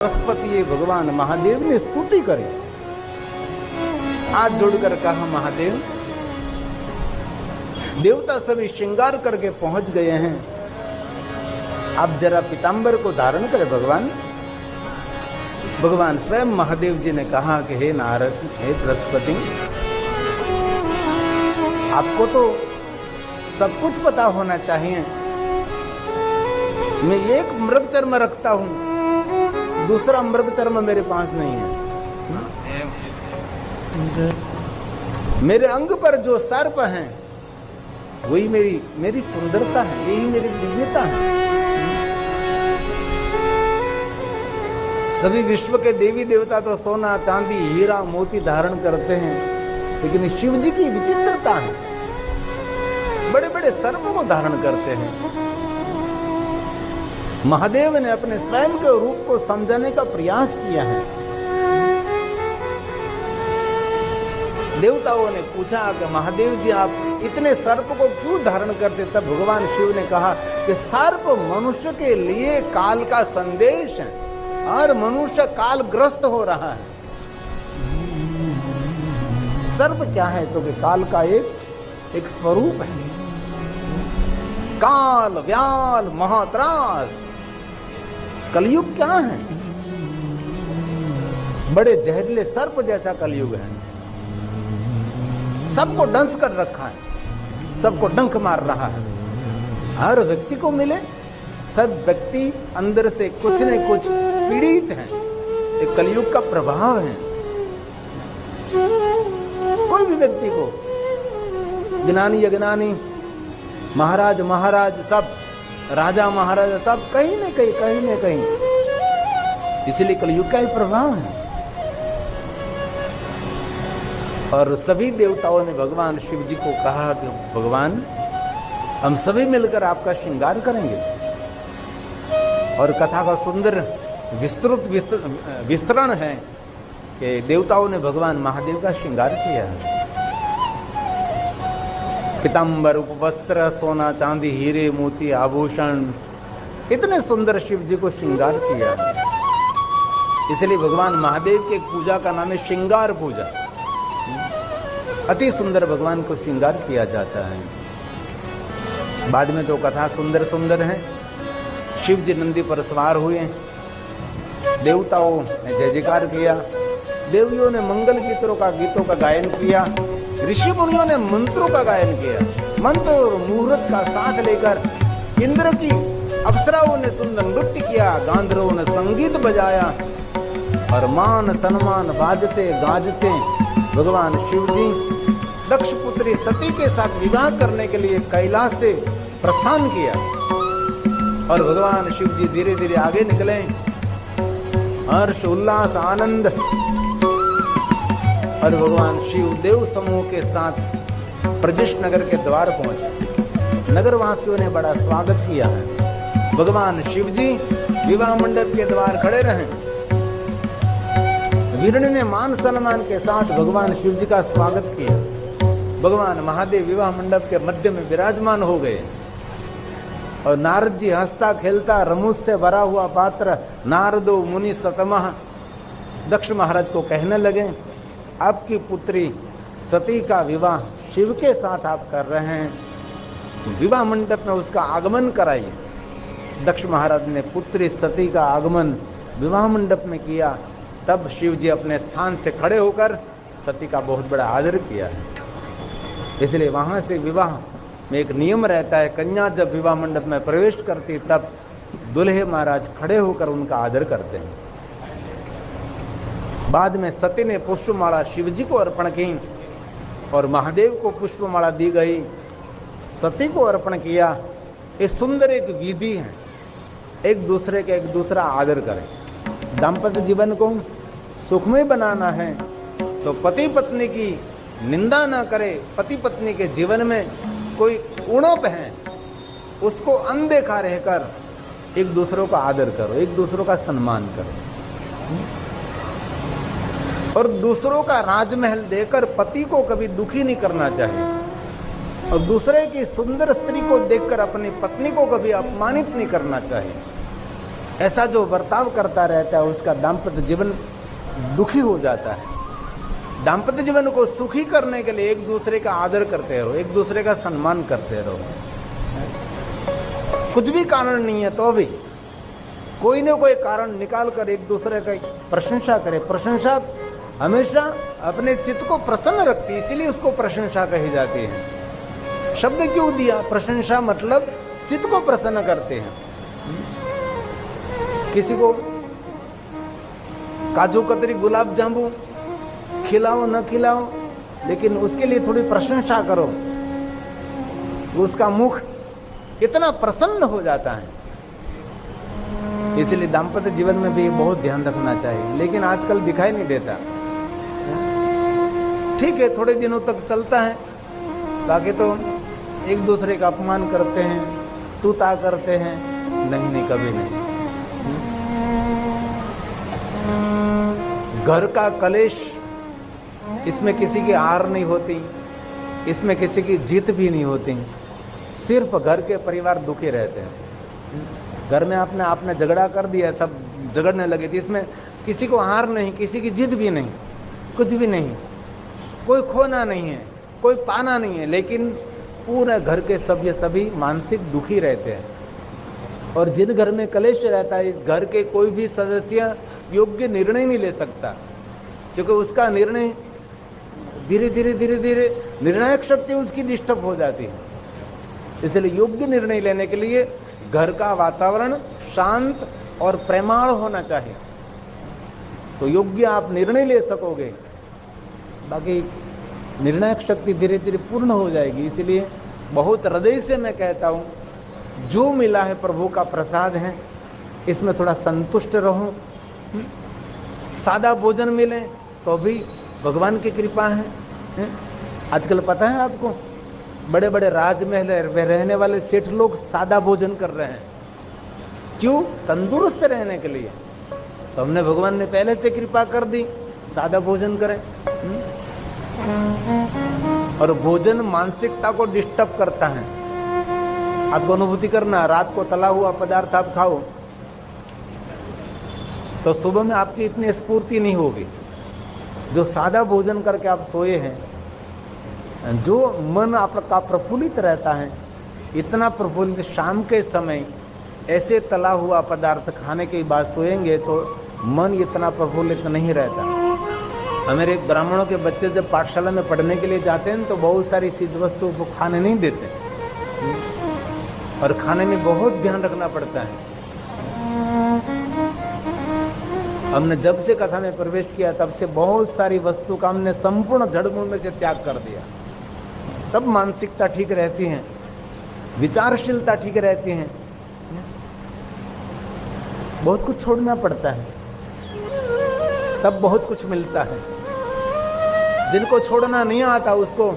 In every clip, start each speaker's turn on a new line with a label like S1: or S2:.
S1: पशुपति भगवान महादेव ने स्तुति करी। हाथ जोड़कर कहा, महादेव, देवता सभी श्रृंगार करके पहुंच गए हैं, आप जरा पीतांबर को धारण करें भगवान। भगवान स्वयं महादेव जी ने कहा कि हे नारद, हे बृहस्पति, आपको तो सब कुछ पता होना चाहिए। मैं एक मृग चर्म रखता हूं, दूसरा मृग चर्म मेरे पास नहीं है। मेरे अंग पर जो सर्प हैं वही मेरी सुंदरता है, यही मेरी दिव्यता है। सभी विश्व के देवी देवता तो सोना चांदी हीरा मोती धारण करते हैं, लेकिन शिव जी की विचित्रता है, बड़े बड़े सर्प को धारण करते हैं। महादेव ने अपने स्वयं के रूप को समझाने का प्रयास किया है। देवताओं ने पूछा कि महादेव जी आप इतने सर्प को क्यों धारण करते? तब भगवान शिव ने कहा कि सर्प मनुष्य के लिए काल का संदेश है और मनुष्य कालग्रस्त हो रहा है। सर्प क्या है? तो कि काल का एक स्वरूप है। काल, व्याल, महात्रास। कलयुग क्या है? बड़े जहरीले सर्प जैसा कलयुग है। सबको डंस कर रखा है, सबको डंक मार रहा है। हर व्यक्ति को मिले, सब व्यक्ति अंदर से कुछ न कुछ पीड़ित हैं। एक कलयुग का प्रभाव है। कोई भी व्यक्ति को, ज्ञानी अज्ञानी, महाराज महाराज, सब राजा महाराजा, सब कहीं न कहीं इसलिए कलयुग का ही प्रभाव है। और सभी देवताओं ने भगवान शिव जी को कहा कि भगवान, हम सभी मिलकर आपका श्रृंगार करेंगे। और कथा का सुंदर विस्तृत विस्तरण है कि देवताओं ने भगवान महादेव का श्रृंगार किया है। पीतांबर, उपवस्त्र, सोना चांदी हीरे मोती आभूषण, इतने सुंदर शिव जी को श्रृंगार किया है। इसलिए भगवान महादेव के पूजा का नाम है श्रृंगार पूजा। अति सुंदर भगवान को श्रृंगार किया जाता है। बाद में तो कथा सुंदर सुंदर है। शिव जी नंदी पर सवार हुए, देवताओं ने जय जयकार किया, देवियों ने मंगल गीतों का गायन किया, ऋषि मुनियों ने मंत्रों का गायन किया। मंत्र और मुहूर्त का साथ लेकर इंद्र की अप्सराओं ने सुंदर नृत्य किया, गांधर्वों ने संगीत बजाया और मान सम्मान बाजते गाजते भगवान शिव जी दक्ष पुत्री सती के साथ विवाह करने के लिए कैलाश से प्रस्थान किया। और भगवान शिव जी धीरे धीरे आगे निकले, हर्ष उल्लास आनंद। और भगवान शिव देव समूह के साथ प्रजिष्ठ नगर के द्वार पहुंचे। नगर वासियों ने बड़ा स्वागत किया है। भगवान शिव जी विवाह मंडप के द्वार खड़े रहे। वीरणी ने मान सम्मान के साथ भगवान शिव जी का स्वागत किया। भगवान महादेव विवाह मंडप के मध्य में विराजमान हो गए और नारद जी हंसता खेलता रमुज से भरा हुआ पात्र नारदो मुनि सतमः दक्ष महाराज को कहने लगे, आपकी पुत्री सती का विवाह शिव के साथ आप कर रहे हैं, विवाह मंडप में उसका आगमन कराइए। दक्ष महाराज ने पुत्री सती का आगमन विवाह मंडप में किया। तब शिव जी अपने स्थान से खड़े होकर सती का बहुत बड़ा आदर किया है। इसलिए वहां से विवाह में एक नियम रहता है, कन्या जब विवाह मंडप में प्रवेश करती तब दूल्हे महाराज खड़े होकर उनका आदर करते हैं। बाद में सती ने पुष्पमाला शिव जी को अर्पण की और महादेव को पुष्पमाला दी गई, सती को अर्पण किया। ये सुंदर एक विधि है, एक दूसरे के एक दूसरा आदर करें। दाम्पत्य जीवन को सुखमय बनाना है तो पति पत्नी की निंदा ना करे। पति पत्नी के जीवन में कोई उणप है उसको अनदेखा रहकर एक दूसरों का आदर करो, एक दूसरों का सम्मान करो। और दूसरों का राजमहल देकर पति को कभी दुखी नहीं करना चाहिए और दूसरे की सुंदर स्त्री को देखकर अपनी पत्नी को कभी अपमानित नहीं करना चाहिए। ऐसा जो बर्ताव करता रहता है उसका दाम्पत्य जीवन दुखी हो जाता है। दाम्पत्य जीवन को सुखी करने के लिए एक दूसरे का आदर करते रहो, एक दूसरे का सम्मान करते रहो। कुछ भी कारण नहीं है तो भी कोई न कोई कारण निकाल कर एक दूसरे की प्रशंसा करे। प्रशंसा हमेशा अपने चित्त को प्रसन्न रखती है, इसीलिए उसको प्रशंसा कही जाती है। शब्द क्यों दिया? प्रशंसा मतलब चित्त को प्रसन्न करते हैं। किसी को काजू कतरी गुलाब जामुन खिलाओ न खिलाओ, लेकिन उसके लिए थोड़ी प्रशंसा करो, उसका मुख इतना प्रसन्न हो जाता है। इसलिए दाम्पत्य जीवन में भी बहुत ध्यान रखना चाहिए, लेकिन आजकल दिखाई नहीं देता। ठीक है, थोड़े दिनों तक चलता है, बाकी तो एक दूसरे का अपमान करते हैं, तूता करते हैं। नहीं नहीं, कभी नहीं। घर का कलेश, इसमें किसी की हार नहीं होती, इसमें किसी की जीत भी नहीं होती। सिर्फ घर के परिवार दुखी रहते हैं। घर में आपने झगड़ा कर दिया, सब झगड़ने लगे थे, इसमें किसी को हार नहीं, किसी की जीत भी नहीं, कुछ भी नहीं, कोई खोना नहीं है, कोई पाना नहीं है, लेकिन पूरे घर के सभी मानसिक दुखी रहते हैं। और जिन घर में कलेश रहता है, इस घर के कोई भी सदस्य योग्य निर्णय नहीं ले सकता, क्योंकि उसका निर्णय धीरे धीरे निर्णायक शक्ति उसकी डिस्टर्ब हो जाती है। इसलिए योग्य निर्णय लेने के लिए घर का वातावरण शांत और प्रेमाळ होना चाहिए, तो योग्य आप निर्णय ले सकोगे। बाकी निर्णायक शक्ति धीरे धीरे पूर्ण हो जाएगी। इसलिए बहुत हृदय से मैं कहता हूँ, जो मिला है प्रभु का प्रसाद है, इसमें थोड़ा संतुष्ट रहो। सादा भोजन मिले तो भी भगवान की कृपा है। आजकल पता है आपको, बड़े बड़े राजमहल में रहने वाले सेठ लोग सादा भोजन कर रहे हैं। क्यों? तंदुरुस्त रहने के लिए। तो हमने भगवान ने पहले से कृपा कर दी, सादा भोजन करें। और भोजन मानसिकता को डिस्टर्ब करता है। आपको अनुभूति करना, रात को तला हुआ पदार्थ आप खाओ तो सुबह में आपकी इतनी स्फूर्ति नहीं होगी। जो सादा भोजन करके आप सोए हैं, जो मन आपका प्रफुल्लित रहता है, इतना प्रफुल्लित, शाम के समय ऐसे तला हुआ पदार्थ खाने के बाद सोएंगे तो मन इतना प्रफुल्लित नहीं रहता। हमारे ब्राह्मणों के बच्चे जब पाठशाला में पढ़ने के लिए जाते हैं तो बहुत सारी चीज वस्तुओं को खाने नहीं देते, और खाने में बहुत ध्यान रखना पड़ता है। हमने जब से कथा में प्रवेश किया तब से बहुत सारी वस्तु का हमने संपूर्ण जड़मूल में से त्याग कर दिया। तब मानसिकता ठीक रहती है, विचारशीलता ठीक रहती है। बहुत कुछ छोड़ना पड़ता है, तब बहुत कुछ मिलता है। जिनको छोड़ना नहीं आता उसको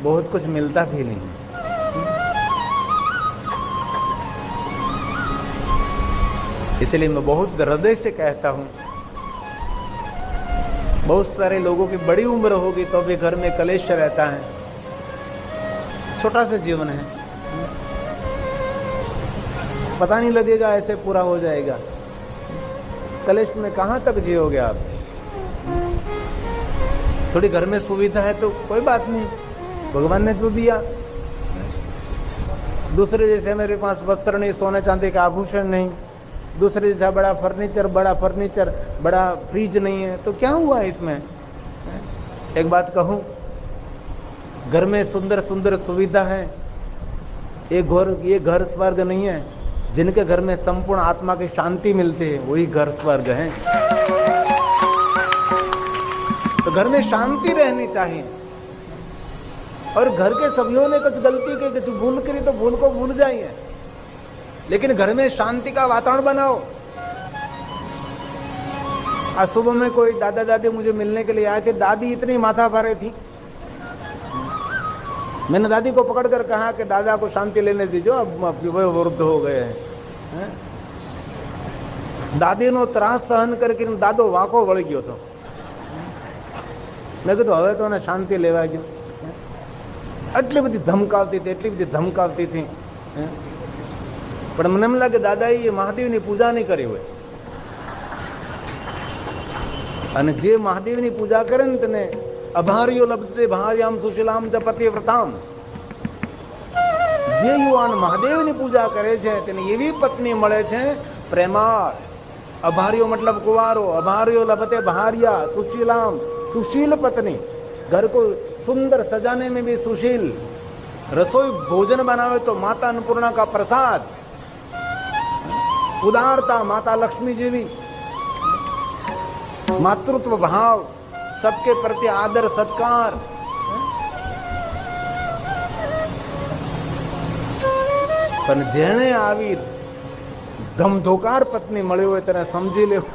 S1: बहुत कुछ मिलता भी नहीं। इसलिए मैं बहुत हृदय से कहता हूं, बहुत सारे लोगों की बड़ी उम्र होगी तो भी घर में कलेश रहता है। छोटा सा जीवन है, पता नहीं लगेगा, ऐसे पूरा हो जाएगा। कलेश में कहां तक जियोगे आप? थोड़ी घर में सुविधा है तो कोई बात नहीं, भगवान ने जो दिया। दूसरे जैसे मेरे पास वस्त्र नहीं, सोने चांदी का आभूषण नहीं, दूसरे जैसा बड़ा फर्नीचर, बड़ा फ्रिज नहीं है, तो क्या हुआ इसमें? एक बात कहूं, घर में सुंदर सुंदर सुविधा है, ये घर स्वर्ग नहीं है। जिनके घर में संपूर्ण आत्मा की शांति मिलती है वही घर स्वर्ग है। तो घर में शांति रहनी चाहिए। और घर के सभ्यों ने कुछ गलती की, कुछ भूल करी तो भूल को भूल जाइए, लेकिन घर में शांति का वातावरण बनाओ। आज सुबह में कोई दादा दादी मुझे मिलने के लिए आए थे, दादी इतनी माथा भरे थी। मैंने दादी को पकड़कर कहा कि दादा को शांति लेने दीजिए, अब वो वृद्ध हो गए हैं। दादी नो त्रास सहन करके दादो वाको वળી ગયો હતો। મેં કીધું હવે તો ને શાંતિ લેવા ગયો। એટલી બધી ધમકાવતી હતી, પણ મને એમ લાગે દાદાએ એ મહાદેવની પૂજા નહીં કરી હોય. અને જે મહાદેવની પૂજા કરે ને તેને અભાર્યો લબ્ધતે ભાર્યામ સુશીલામ ચ પતિવ્રતામ. જે યુવાન મહાદેવની પૂજા કરે છે તેને એવી પત્ની મળે છે પ્રેમાળ. અભાર્યો મતલબ કુંવારો. અભાર્યો લભતે ભાર્યા सुशीलाम, सुशील पत्नी. घर को सुंदर सजाने में भी सुशील. रसोई भोजन बनावे तो माता अन्नपूर्णा का प्रसाद. उदारता माता लक्ष्मी जी भी. मातृत्व भाव, सबके प्रति आदर सत्कार. पण जेणे आवी धमधोकार पत्नी मळी होय તેને સમજી લેવું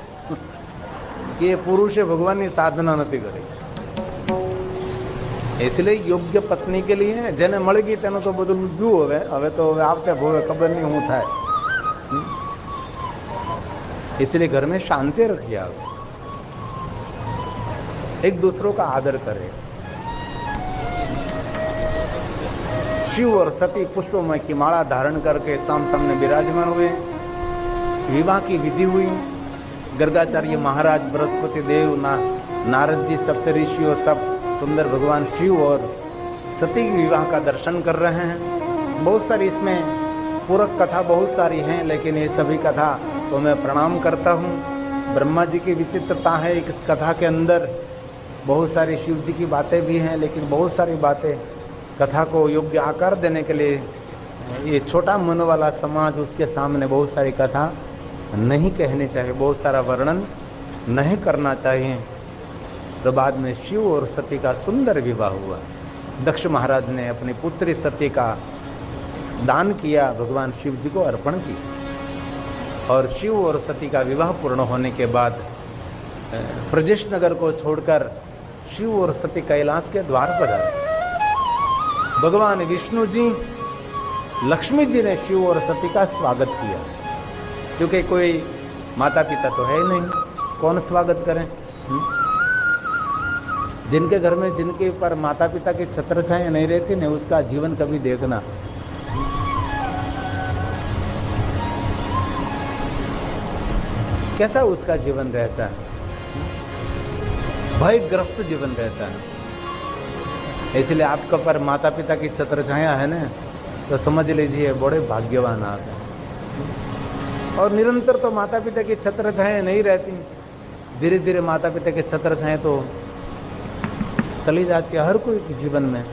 S1: કે પુરુષે ભગવાનની સાધના નથી કરી. इसलिए योग्य पत्नी के लिए જેને મળી ગઈ તેનું તો બધું લૂંટ્યું. હવે તો આવતે ભોવે ખબર નહીં શું થાય. इसलिए घर में शांति रखिए. आप एक दूसरों का आदर करें. शिव और सती पुष्पमय की माला धारण करके सामने विराजमान हुए. विवाह की विधि हुई. गर्गाचार्य महाराज, बृहस्पति देव, नारद जी, सप्तऋषि और सब सुंदर भगवान शिव और सती के विवाह का दर्शन कर रहे हैं. बहुत सारी इसमें पूरक कथा बहुत सारी हैं, लेकिन ये सभी कथा तो मैं प्रणाम करता हूँ. ब्रह्मा जी की विचित्रता है इस कथा के अंदर. बहुत सारी शिव जी की बातें भी हैं, लेकिन बहुत सारी बातें कथा को योग्य आकार देने के लिए ये छोटा मन वाला समाज उसके सामने बहुत सारी कथा नहीं कहनी चाहिए, बहुत सारा वर्णन नहीं करना चाहिए. तो बाद में शिव और सती का सुंदर विवाह हुआ. दक्ष महाराज ने अपनी पुत्री सती का दान किया, भगवान शिव जी को अर्पण की. और शिव और सती का विवाह पूर्ण होने के बाद ब्रजेश नगर को छोड़कर शिव और सती कैलाश के द्वार पर आए. भगवान विष्णु जी, लक्ष्मी जी ने शिव और सती का स्वागत किया, क्योंकि कोई माता पिता तो है नहीं, कौन स्वागत करें. जिनके घर में जिनके पर माता पिता की छत्र छाया नहीं रहती न, उसका जीवन कभी देखना. कैसा उसका जीवन रहता है, भयग्रस्त जीवन रहता है. इसलिए आपका पर माता पिता की छत्र छाया है ना, तो समझ लीजिए बड़े भाग्यवान आप हैं. और निरंतर तो माता पिता की छत्र छाया नहीं रहती, धीरे धीरे माता पिता की छत्र छाया तो चली जाती है हर कोई के जीवन में.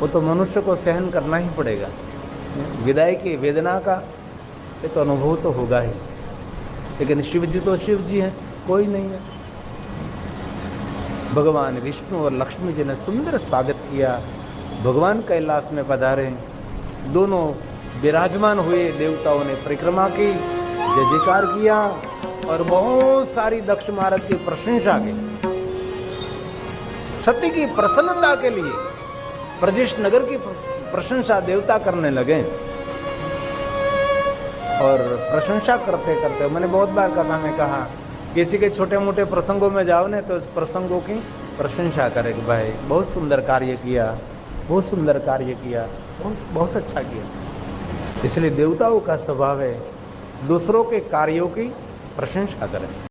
S1: वो तो मनुष्य को सहन करना ही पड़ेगा. विदाई की वेदना का ये तो अनुभव तो होगा ही. लेकिन शिव जी तो शिव जी हैं, कोई नहीं है. भगवान विष्णु और लक्ष्मी जी ने सुंदर स्वागत किया. भगवान कैलाश में पधारे, दोनों विराजमान हुए. देवताओं ने परिक्रमा की, जय जयकार किया और बहुत सारी दक्ष महाराज की प्रशंसा की. सती की प्रसन्नता के लिए ब्रजेश नगर की प्रशंसा देवता करने लगे. और प्रशंसा करते करते मैंने बहुत बार कथा में कहा, किसी के छोटे मोटे प्रसंगों में जाओ ने तो उस प्रसंगों की प्रशंसा करे कि भाई बहुत सुंदर कार्य किया, बहुत सुंदर कार्य किया, बहुत अच्छा किया. इसलिए देवताओं का स्वभाव है दूसरों के कार्यों की प्रशंसा करें.